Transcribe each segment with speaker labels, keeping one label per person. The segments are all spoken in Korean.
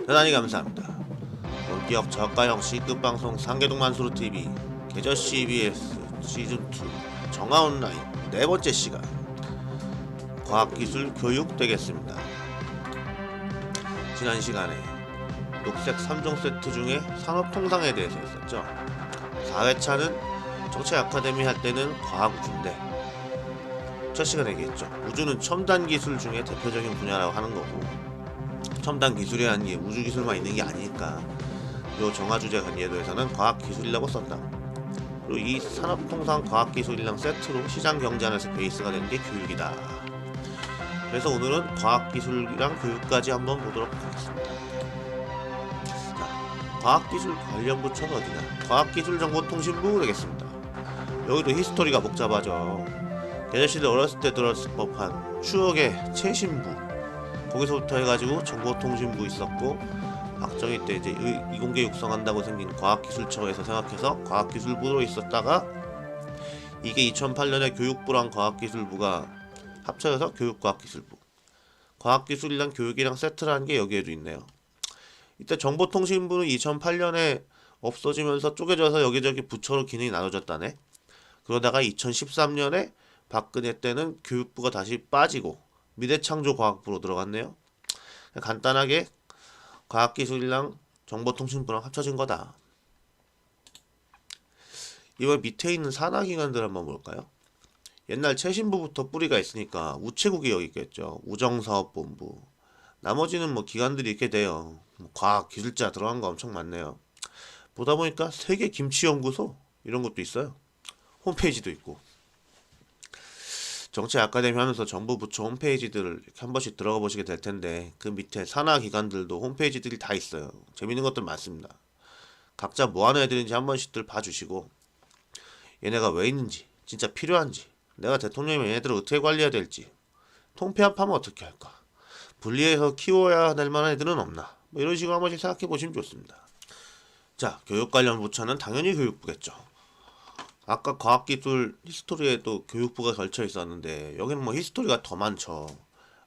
Speaker 1: 대단히 감사합니다. 본격 저가형 C급 방송 상계동 만수르TV 계절 CBS 시즌2 정하온라인 네번째 시간 과학기술 교육 되겠습니다. 지난 시간에 녹색 3종 세트 중에 산업통상에 대해서 했었죠. 4회차는 정책 아카데미 할 때는 과학우주인데 첫 시간에 얘기했죠. 우주는 첨단 기술 중에 대표적인 분야라고 하는 거고 첨단 기술이라는 게 우주 기술만 있는 게 아니니까 요 정화주제 예도에서는 과학기술이라고 썼다. 그리고 이 산업통상 과학기술이랑 세트로 시장 경제안에서 베이스가 되는 게 교육이다. 그래서 오늘은 과학기술이랑 교육까지 한번 보도록 하겠습니다. 자, 과학기술 관련 부처는 어디냐? 과학기술정보통신부 되겠습니다. 여기도 히스토리가 복잡하죠. 계절시대 어렸을 때 들었을 법한 추억의 최신부, 거기서부터 해가지고 정보통신부 있었고 박정희 때 이제 이공계 육성한다고 생긴 과학기술처에서 생각해서 과학기술부로 있었다가 이게 2008년에 교육부랑 과학기술부가 합쳐져서 교육과학기술부, 과학기술이랑 교육이랑 세트라는 게 여기에도 있네요. 이때 정보통신부는 2008년에 없어지면서 쪼개져서 여기저기 부처로 기능이 나눠졌다네. 그러다가 2013년에 박근혜 때는 교육부가 다시 빠지고 미래창조과학부로 들어갔네요. 간단하게 과학기술이랑 정보통신부랑 합쳐진 거다. 이번 밑에 있는 산하기관들 한번 볼까요? 옛날 최신부부터 뿌리가 있으니까 우체국이 여기 있겠죠. 우정사업본부. 나머지는 뭐 기관들이 있게 돼요. 과학기술자 들어간 거 엄청 많네요. 보다 보니까 세계김치연구소 이런 것도 있어요. 홈페이지도 있고. 정책 아카데미 하면서 정부 부처 홈페이지들을 이렇게 한 번씩 들어가 보시게 될 텐데 그 밑에 산하 기관들도 홈페이지들이 다 있어요. 재밌는 것들 많습니다. 각자 뭐 하는 애들인지 한 번씩들 봐주시고 얘네가 왜 있는지 진짜 필요한지 내가 대통령이면 얘네들을 어떻게 관리해야 될지 통폐합하면 어떻게 할까 분리해서 키워야 될 만한 애들은 없나 뭐 이런 식으로 한 번씩 생각해 보시면 좋습니다. 자, 교육 관련 부처는 당연히 교육부겠죠. 아까 과학기술 히스토리에도 교육부가 걸쳐 있었는데 여기는 뭐 히스토리가 더 많죠.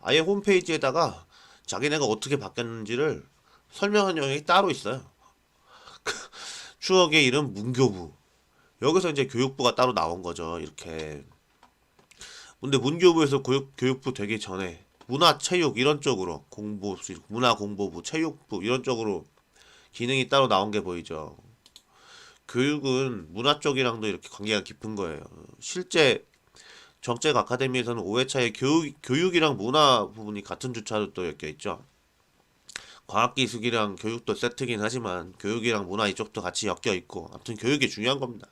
Speaker 1: 아예 홈페이지에다가 자기네가 어떻게 바뀌었는지를 설명한 영역이 따로 있어요. 추억의 이름 문교부. 여기서 이제 교육부가 따로 나온 거죠. 이렇게. 근데 문교부에서 교육부 되기 전에 문화체육 이런 쪽으로 문화공보부, 체육부 이런 쪽으로 기능이 따로 나온 게 보이죠. 교육은 문화 쪽이랑도 이렇게 관계가 깊은 거예요. 실제 정책 아카데미에서는 5회차에 교육이랑 문화 부분이 같은 주차로 또 엮여 있죠. 과학기술이랑 교육도 세트긴 하지만 교육이랑 문화 이쪽도 같이 엮여 있고 아무튼 교육이 중요한 겁니다.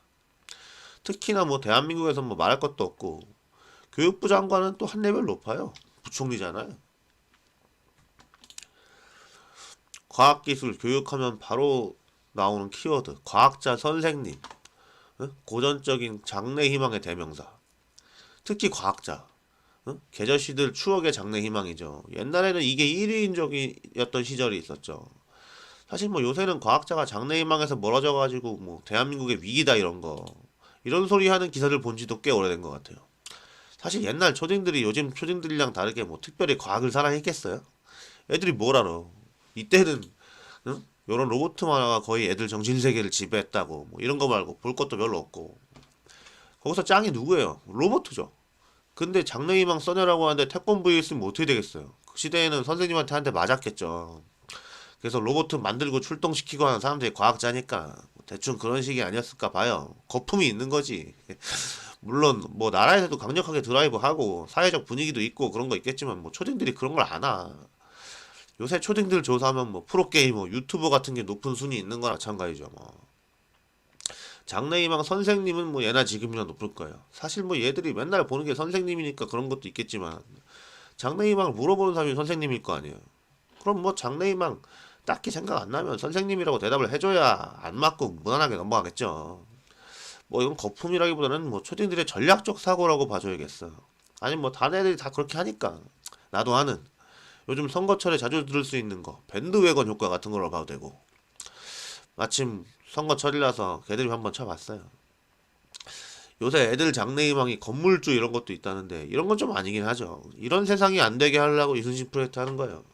Speaker 1: 특히나 뭐 대한민국에서 뭐 말할 것도 없고 교육부 장관은 또 한 레벨 높아요. 부총리잖아요. 과학기술 교육하면 바로 나오는 키워드 과학자 선생님, 고전적인 장래희망의 대명사. 특히 과학자, 계절시들 추억의 장래희망이죠. 옛날에는 이게 1위인적이었던 시절이 있었죠. 사실 뭐 요새는 과학자가 장래희망에서 멀어져가지고 뭐 대한민국의 위기다 이런 소리 하는 기사를 본 지도 꽤 오래된 것 같아요. 사실 옛날 초딩들이 요즘 초딩들이랑 다르게 뭐 특별히 과학을 사랑했겠어요? 애들이 뭘 알아? 이때는 요런 로봇 만화가 거의 애들 정신세계를 지배했다고 뭐 이런 거 말고 볼 것도 별로 없고 거기서 짱이 누구예요? 로봇이죠. 근데 장래희망 써내라고 하는데 태권브이 있으면 어떻게 되겠어요? 그 시대에는 선생님한테 한 대 맞았겠죠. 그래서 로봇 만들고 출동시키고 하는 사람들이 과학자니까 대충 그런 식이 아니었을까 봐요. 거품이 있는 거지. 물론 뭐 나라에서도 강력하게 드라이브 하고 사회적 분위기도 있고 그런 거 있겠지만 뭐 초딩들이 그런 걸 아나. 요새 초딩들 조사하면 뭐 프로게이머, 유튜버 같은 게 높은 순위 있는 거나 마찬가지죠. 뭐 장래희망 선생님은 뭐 예나 지금이나 높을 거예요. 사실 뭐 얘들이 맨날 보는 게 선생님이니까 그런 것도 있겠지만 장래희망을 물어보는 사람이 선생님일 거 아니에요. 그럼 뭐 장래희망 딱히 생각 안 나면 선생님이라고 대답을 해줘야 안 맞고 무난하게 넘어가겠죠. 뭐 이건 거품이라기보다는 뭐 초딩들의 전략적 사고라고 봐줘야겠어. 아니 뭐 다른 애들이 다 그렇게 하니까 나도 하는 요즘 선거철에 자주 들을 수 있는 거 밴드웨건 효과 같은 걸로 봐도 되고 마침 선거철이라서 걔들이 한번 쳐봤어요. 요새 애들 장래희망이 건물주 이런 것도 있다는데 이런 건 좀 아니긴 하죠. 이런 세상이 안 되게 하려고 이순신 프로젝트 하는 거예요.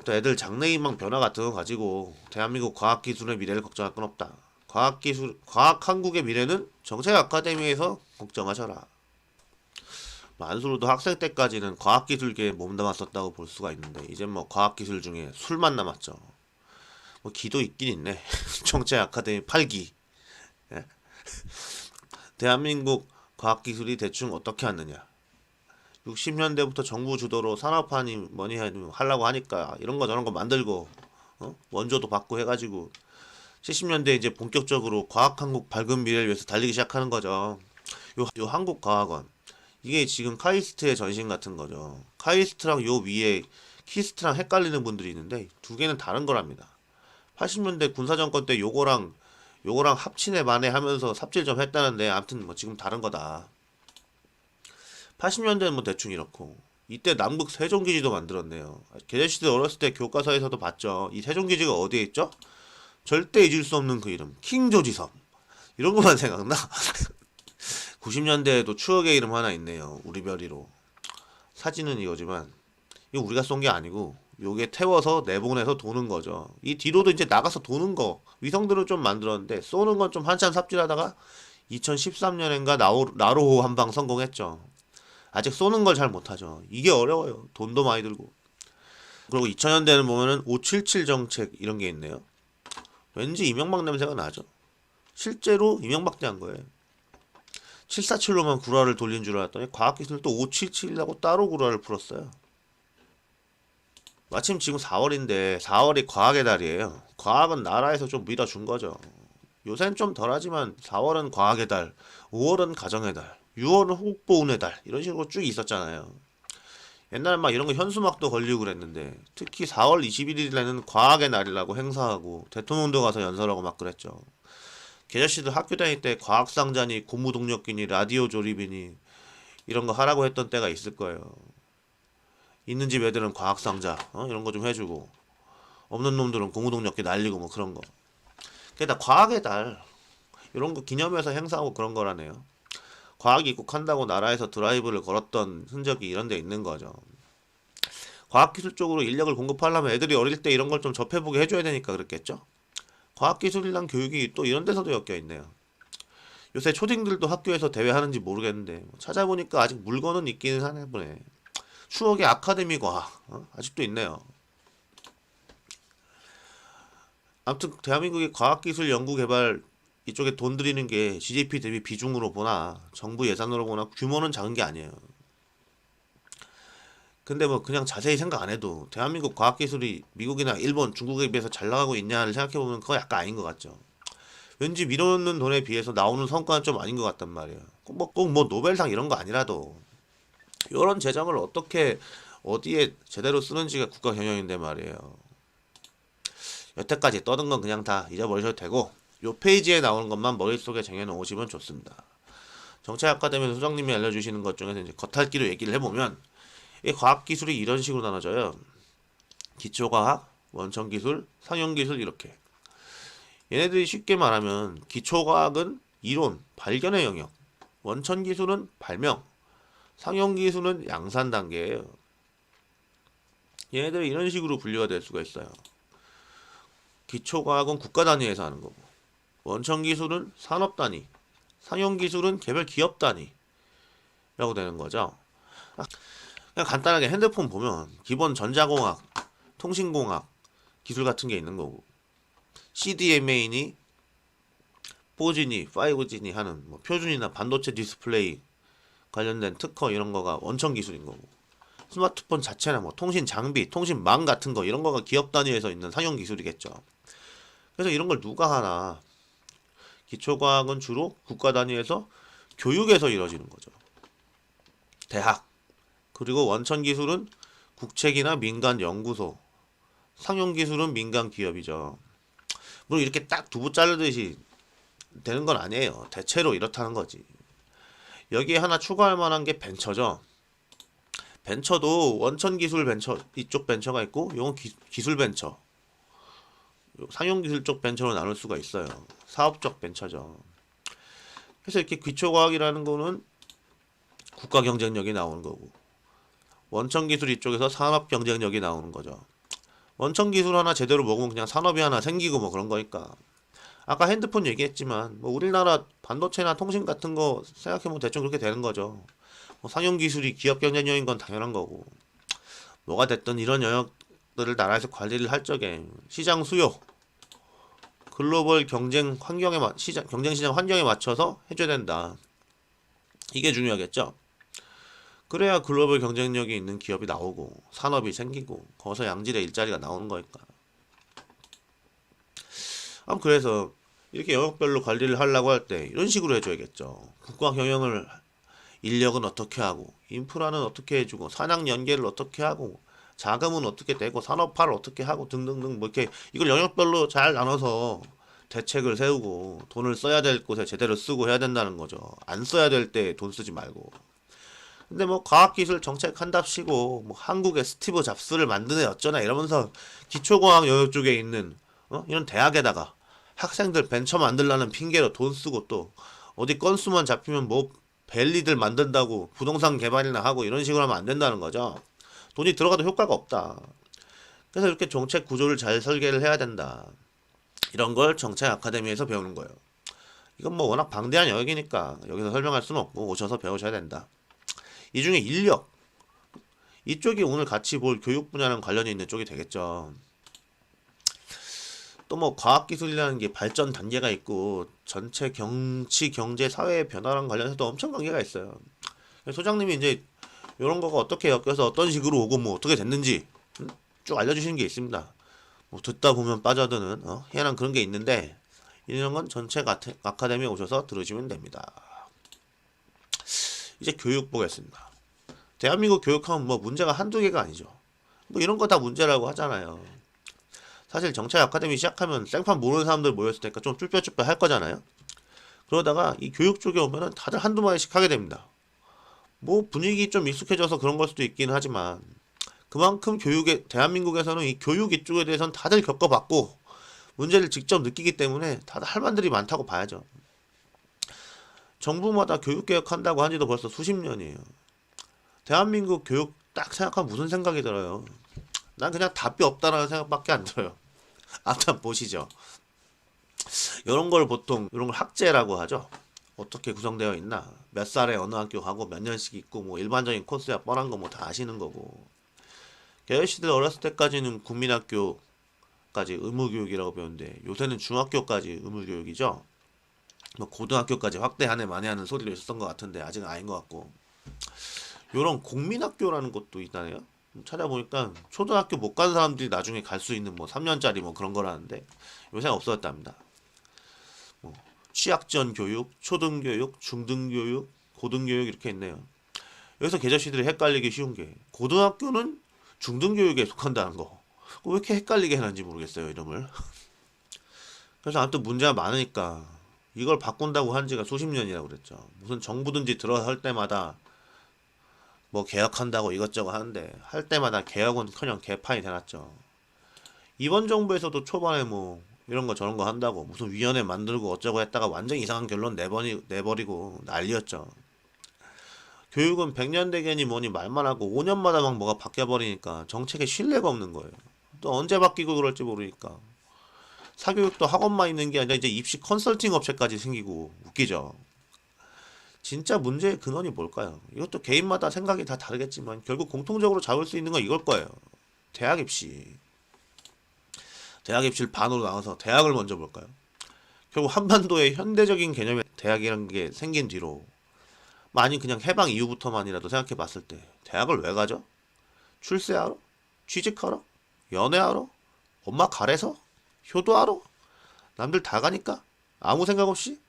Speaker 1: 또 애들 장래희망 변화 같은 거 가지고 대한민국 과학기술의 미래를 걱정할 건 없다. 과학 한국의 미래는 정책 아카데미에서 걱정하셔라. 안수로도 학생 때까지는 과학기술계에 몸담았었다고 볼 수가 있는데 이제 뭐 과학기술 중에 술만 남았죠. 뭐 기도 있긴 있네. 정책 아카데미 8기. 예? 대한민국 과학기술이 대충 어떻게 왔느냐. 60년대부터 정부 주도로 산업화니 뭐니 하려고 하니까 이런 거 저런 거 만들고 원조도 받고 해가지고 70년대 이제 본격적으로 과학한국 밝은 미래를 위해서 달리기 시작하는 거죠. 요 한국과학원 이게 지금 카이스트의 전신 같은 거죠. 카이스트랑 요 위에 키스트랑 헷갈리는 분들이 있는데 두 개는 다른 거랍니다. 80년대 군사정권 때 요거랑 합친해 만해 하면서 삽질 좀 했다는데 아무튼 뭐 지금 다른 거다. 80년대는 뭐 대충 이렇고 이때 남북 세종기지도 만들었네요. 계제시대 어렸을 때 교과서에서도 봤죠. 이 세종기지가 어디에 있죠? 절대 잊을 수 없는 그 이름 킹조지섬. 이런 것만 생각나. 90년대에도 추억의 이름 하나 있네요. 우리별이로. 사진은 이거지만 이거 우리가 쏜 게 아니고 요게 태워서 내보내서 도는 거죠. 이 뒤로도 이제 나가서 도는 거 위성들을 좀 만들었는데 쏘는 건 좀 한참 삽질하다가 2013년인가 나로호 한 방 성공했죠. 아직 쏘는 걸 잘 못하죠. 이게 어려워요. 돈도 많이 들고. 그리고 2000년대는 보면은 577 정책 이런 게 있네요. 왠지 이명박 냄새가 나죠. 실제로 이명박 때 한 거예요. 747로만 구라를 돌린 줄 알았더니 과학기술 또 577이라고 따로 구라를 풀었어요. 마침 지금 4월인데 4월이 과학의 달이에요. 과학은 나라에서 좀 밀어준 거죠. 요새는 좀 덜하지만 4월은 과학의 달, 5월은 가정의 달, 6월은 호국보훈의 달 이런 식으로 쭉 있었잖아요. 옛날에 막 이런 거 현수막도 걸리고 그랬는데 특히 4월 21일에는 과학의 날이라고 행사하고 대통령도 가서 연설하고 막 그랬죠. 계절씨들 학교 다닐 때 과학상자니 고무동력기니 라디오 조립이니 이런 거 하라고 했던 때가 있을 거예요. 있는 집 애들은 과학상자 이런 거 좀 해주고 없는 놈들은 고무동력기 날리고 뭐 그런 거. 그게 다 과학의 달 이런 거 기념해서 행사하고 그런 거라네요. 과학이 입국한다고 나라에서 드라이브를 걸었던 흔적이 이런 데 있는 거죠. 과학기술 쪽으로 인력을 공급하려면 애들이 어릴 때 이런 걸 좀 접해보게 해줘야 되니까 그랬겠죠? 과학기술이랑 교육이 또 이런 데서도 엮여 있네요. 요새 초딩들도 학교에서 대회 하는지 모르겠는데 찾아보니까 아직 물건은 있기는 하네 보네. 추억의 아카데미 과학 아직도 있네요. 아무튼 대한민국의 과학기술 연구개발 이쪽에 돈 들이는 게 GDP 대비 비중으로 보나 정부 예산으로 보나 규모는 작은 게 아니에요. 근데 뭐 그냥 자세히 생각 안 해도 대한민국 과학기술이 미국이나 일본, 중국에 비해서 잘 나가고 있냐를 생각해보면 그거 약간 아닌 것 같죠. 왠지 밀어넣는 돈에 비해서 나오는 성과는 좀 아닌 것 같단 말이에요. 꼭 뭐 노벨상 이런 거 아니라도 이런 재정을 어떻게 어디에 제대로 쓰는지가 국가 경영인데 말이에요. 여태까지 떠든 건 그냥 다 잊어버리셔도 되고 요 페이지에 나오는 것만 머릿속에 쟁여놓으시면 좋습니다. 정책 아카데미 소장님이 알려주시는 것 중에서 이제 겉핥기로 얘기를 해보면 이 과학기술이 이런 식으로 나눠져요. 기초과학, 원천기술, 상용기술 이렇게. 얘네들이 쉽게 말하면 기초과학은 이론, 발견의 영역, 원천기술은 발명, 상용기술은 양산 단계예요. 얘네들이 이런 식으로 분류가 될 수가 있어요. 기초과학은 국가 단위에서 하는 거고 원천기술은 산업 단위, 상용기술은 개별 기업 단위라고 되는 거죠. 그냥 간단하게 핸드폰 보면 기본 전자공학, 통신공학 기술 같은 게 있는 거고 CDMA니 4G니 5G니 하는 뭐 표준이나 반도체 디스플레이 관련된 특허 이런 거가 원천 기술인 거고 스마트폰 자체나 뭐 통신 장비, 통신망 같은 거 이런 거가 기업 단위에서 있는 상용 기술이겠죠. 그래서 이런 걸 누가 하나? 기초과학은 주로 국가 단위에서 교육에서 이루어지는 거죠. 대학. 그리고 원천 기술은 국책이나 민간 연구소. 상용 기술은 민간 기업이죠. 물론 이렇게 딱 두부 자르듯이 되는 건 아니에요. 대체로 이렇다는 거지. 여기에 하나 추가할 만한 게 벤처죠. 벤처도 원천 기술 벤처 이쪽 벤처가 있고 이건 기술 벤처. 상용 기술 쪽 벤처로 나눌 수가 있어요. 사업적 벤처죠. 그래서 이렇게 기초과학이라는 거는 국가 경쟁력이 나오는 거고 원천 기술 이쪽에서 산업 경쟁력이 나오는 거죠. 원천 기술 하나 제대로 먹으면 그냥 산업이 하나 생기고 뭐 그런 거니까. 아까 핸드폰 얘기했지만 뭐 우리나라 반도체나 통신 같은 거 생각해보면 대충 그렇게 되는 거죠. 뭐 상용 기술이 기업 경쟁력인 건 당연한 거고. 뭐가 됐든 이런 영역들을 나라에서 관리를 할 적에 시장 수요, 글로벌 경쟁 환경에 경쟁 시장 환경에 맞춰서 해줘야 된다. 이게 중요하겠죠. 그래야 글로벌 경쟁력이 있는 기업이 나오고 산업이 생기고 거기서 양질의 일자리가 나오는 거니까. 그래서 이렇게 영역별로 관리를 하려고 할 때 이런 식으로 해줘야겠죠. 국가 경영을 인력은 어떻게 하고 인프라는 어떻게 해주고 산학 연계를 어떻게 하고 자금은 어떻게 되고 산업화를 어떻게 하고 등등등 뭐 이렇게 이걸 영역별로 잘 나눠서 대책을 세우고 돈을 써야 될 곳에 제대로 쓰고 해야 된다는 거죠. 안 써야 될 때 돈 쓰지 말고. 근데 뭐 과학기술 정책 한답시고 뭐 한국의 스티브 잡스를 만드네 어쩌나 이러면서 기초과학 영역 쪽에 있는 이런 대학에다가 학생들 벤처 만들라는 핑계로 돈 쓰고 또 어디 건수만 잡히면 뭐 벨리들 만든다고 부동산 개발이나 하고 이런 식으로 하면 안 된다는 거죠. 돈이 들어가도 효과가 없다. 그래서 이렇게 정책 구조를 잘 설계를 해야 된다. 이런 걸 정책 아카데미에서 배우는 거예요. 이건 뭐 워낙 방대한 영역이니까 여기서 설명할 수는 없고 오셔서 배우셔야 된다. 이 중에 인력, 이쪽이 오늘 같이 볼 교육 분야랑 관련이 있는 쪽이 되겠죠. 또 뭐 과학기술이라는 게 발전 단계가 있고 전체 정치, 경제, 사회의 변화랑 관련해서도 엄청 관계가 있어요. 소장님이 이제 이런 거가 어떻게 엮여서 어떤 식으로 오고 뭐 어떻게 됐는지 쭉 알려주시는 게 있습니다. 뭐 듣다 보면 빠져드는 희한한 그런 게 있는데 이런 건 전체 아카데미에 오셔서 들으시면 됩니다. 이제 교육 보겠습니다. 대한민국 교육하면 뭐 문제가 한두 개가 아니죠. 뭐 이런 거 다 문제라고 하잖아요. 사실 정책 아카데미 시작하면 생판 모르는 사람들 모였을 테니까 좀 쭈뼛쭈뼛 할 거잖아요. 그러다가 이 교육 쪽에 오면은 다들 한두 마디씩 하게 됩니다. 뭐 분위기 좀 익숙해져서 그런 걸 수도 있긴 하지만 그만큼 대한민국에서는 이 교육 이쪽에 대해서는 다들 겪어봤고 문제를 직접 느끼기 때문에 다들 할 말들이 많다고 봐야죠. 정부마다 교육개혁 한다고 한 지도 벌써 수십 년이에요. 대한민국 교육 딱 생각하면 무슨 생각이 들어요? 난 그냥 답이 없다라는 생각밖에 안 들어요. 아무튼 보시죠. 이런 걸 보통 이런 걸 학제라고 하죠. 어떻게 구성되어 있나? 몇 살에 어느 학교 가고 몇 년씩 있고 뭐 일반적인 코스야 뻔한 거 뭐 다 아시는 거고. 계열시들 어렸을 때까지는 국민학교까지 의무교육이라고 배우는데 요새는 중학교까지 의무교육이죠. 뭐 고등학교까지 확대하네 많이 하는 소리를 있었던 것 같은데 아직은 아닌 것 같고. 요런 국민학교라는 것도 있다네요. 찾아보니까 초등학교 못 간 사람들이 나중에 갈 수 있는 뭐 3년짜리 뭐 그런 거라는데 요새 없어졌답니다. 뭐 취약전 교육, 초등교육, 중등교육, 고등교육 이렇게 있네요. 여기서 계절시들이 헷갈리기 쉬운 게 고등학교는 중등교육에 속한다는 거. 왜 이렇게 헷갈리게 해놨는지 모르겠어요 이름을. 그래서 아무튼 문제가 많으니까 이걸 바꾼다고 한 지가 수십 년이라고 그랬죠. 무슨 정부든지 들어설 때마다 뭐 개혁한다고 이것저것 하는데 할 때마다 개혁은커녕 개판이 돼놨죠. 이번 정부에서도 초반에 뭐 이런 거 저런 거 한다고 무슨 위원회 만들고 어쩌고 했다가 완전 이상한 결론 내버리고 난리였죠. 교육은 100년 대계니 뭐니 말만 하고 5년마다 막 뭐가 바뀌어버리니까 정책에 신뢰가 없는 거예요. 또 언제 바뀌고 그럴지 모르니까. 사교육도 학원만 있는 게 아니라 이제 입시 컨설팅 업체까지 생기고 웃기죠. 진짜 문제의 근원이 뭘까요? 이것도 개인마다 생각이 다 다르겠지만 결국 공통적으로 잡을 수 있는 건 이걸 거예요. 대학 입시. 대학 입시를 반으로 나눠서 대학을 먼저 볼까요? 결국 한반도의 현대적인 개념의 대학이라는 게 생긴 뒤로 아니 그냥 해방 이후부터만이라도 생각해 봤을 때 대학을 왜 가죠? 출세하러? 취직하러? 연애하러? 엄마 가래서? 효도하러? 남들 다 가니까? 아무 생각 없이?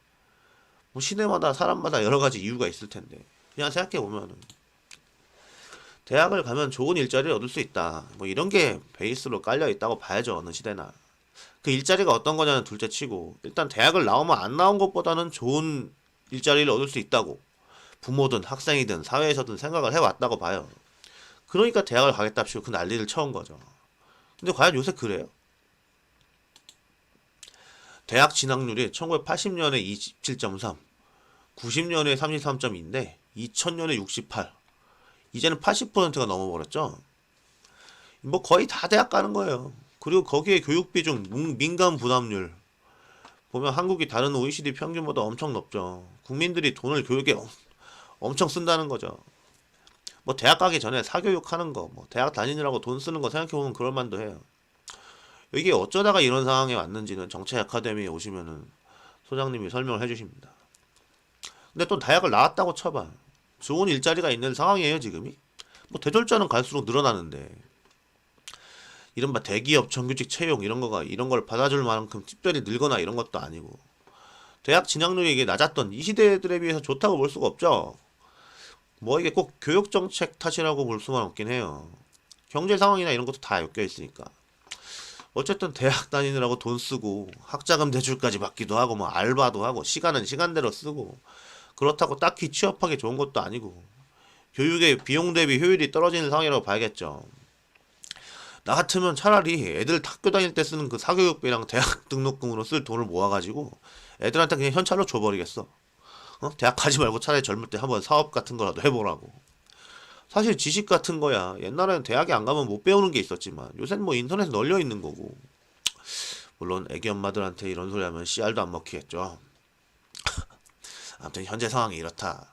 Speaker 1: 뭐 시대마다 사람마다 여러 가지 이유가 있을 텐데 그냥 생각해 보면은 대학을 가면 좋은 일자리를 얻을 수 있다. 뭐 이런 게 베이스로 깔려 있다고 봐야죠 어느 시대나. 그 일자리가 어떤 거냐는 둘째치고 일단 대학을 나오면 안 나온 것보다는 좋은 일자리를 얻을 수 있다고 부모든 학생이든 사회에서든 생각을 해왔다고 봐요. 그러니까 대학을 가겠답시고 그 난리를 쳐온 거죠. 근데 과연 요새 그래요? 대학 진학률이 1980년에 27.3, 90년에 33.2인데 2000년에 68, 이제는 80%가 넘어버렸죠. 뭐 거의 다 대학 가는 거예요. 그리고 거기에 교육비 중 민간 부담률 보면 한국이 다른 OECD 평균보다 엄청 높죠. 국민들이 돈을 교육에 엄청 쓴다는 거죠. 뭐 대학 가기 전에 사교육 하는 거, 뭐 대학 다니느라고 돈 쓰는 거 생각해보면 그럴만도 해요. 이게 어쩌다가 이런 상황에 왔는지는 정책 아카데미에 오시면은 소장님이 설명을 해주십니다. 근데 또 대학을 나왔다고 쳐봐. 좋은 일자리가 있는 상황이에요, 지금이? 뭐 대졸자는 갈수록 늘어나는데 이른바 대기업 정규직 채용 이런 걸 받아줄 만큼 특별히 늘거나 이런 것도 아니고 대학 진학률이 이게 낮았던 이 시대들에 비해서 좋다고 볼 수가 없죠. 뭐 이게 꼭 교육 정책 탓이라고 볼 수만 없긴 해요. 경제 상황이나 이런 것도 다 엮여 있으니까. 어쨌든 대학 다니느라고 돈 쓰고 학자금 대출까지 받기도 하고 뭐 알바도 하고 시간은 시간대로 쓰고 그렇다고 딱히 취업하기 좋은 것도 아니고 교육의 비용 대비 효율이 떨어지는 상황이라고 봐야겠죠. 나 같으면 차라리 애들 학교 다닐 때 쓰는 그 사교육비랑 대학 등록금으로 쓸 돈을 모아가지고 애들한테 그냥 현찰로 줘버리겠어. 대학 가지 말고 차라리 젊을 때 한번 사업 같은 거라도 해보라고. 사실 지식 같은 거야 옛날에는 대학에 안 가면 못 배우는 게 있었지만 요새는 뭐 인터넷에 널려 있는 거고. 물론 애기 엄마들한테 이런 소리 하면 씨알도 안 먹히겠죠. 아무튼 현재 상황이 이렇다.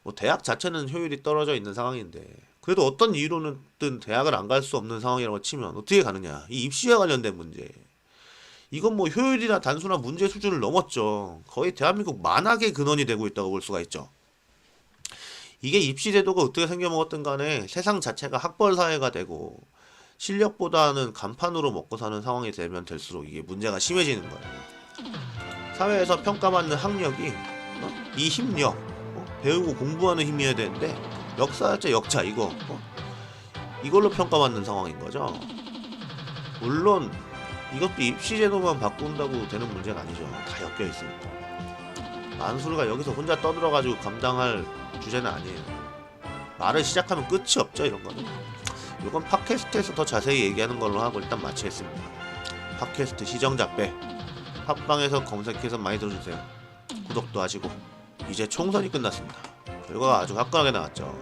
Speaker 1: 뭐 대학 자체는 효율이 떨어져 있는 상황인데 그래도 어떤 이유로는 대학을 안 갈 수 없는 상황이라고 치면 어떻게 가느냐. 이 입시와 관련된 문제. 이건 뭐 효율이나 단순한 문제 수준을 넘었죠. 거의 대한민국 만학의 근원이 되고 있다고 볼 수가 있죠. 이게 입시 제도가 어떻게 생겨먹었든 간에 세상 자체가 학벌 사회가 되고 실력보다는 간판으로 먹고 사는 상황이 되면 될수록 이게 문제가 심해지는 거예요. 사회에서 평가받는 학력이 이 힘력 배우고 공부하는 힘이어야 되는데 역사자 역자 이걸로 평가받는 상황인 거죠. 물론 이것도 입시 제도만 바꾼다고 되는 문제가 아니죠. 다 엮여 있으니까. 만수르가 여기서 혼자 떠들어가지고 감당할 주제는 아니에요. 말을 시작하면 끝이 없죠, 이런 거는. 이건 팟캐스트에서 더 자세히 얘기하는 걸로 하고 일단 마치겠습니다. 팟캐스트 시정자 빼. 팟빵에서 검색해서 많이 들어주세요. 구독도 하시고. 이제 총선이 끝났습니다. 결과가 아주 화끈하게 나왔죠.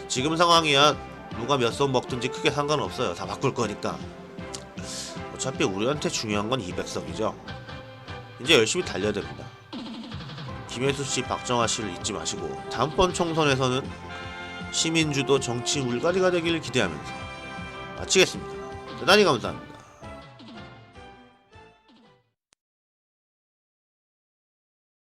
Speaker 1: 지금 상황이야 누가 몇 선 먹든지 크게 상관없어요. 다 바꿀 거니까. 어차피 우리한테 중요한 건 200석이죠. 이제 열심히 달려야 됩니다. 김혜수씨, 박정아씨를 잊지 마시고 다음번 총선에서는 시민주도 정치 물갈이가 되기를 기대하면서 마치겠습니다. 대단히 감사합니다.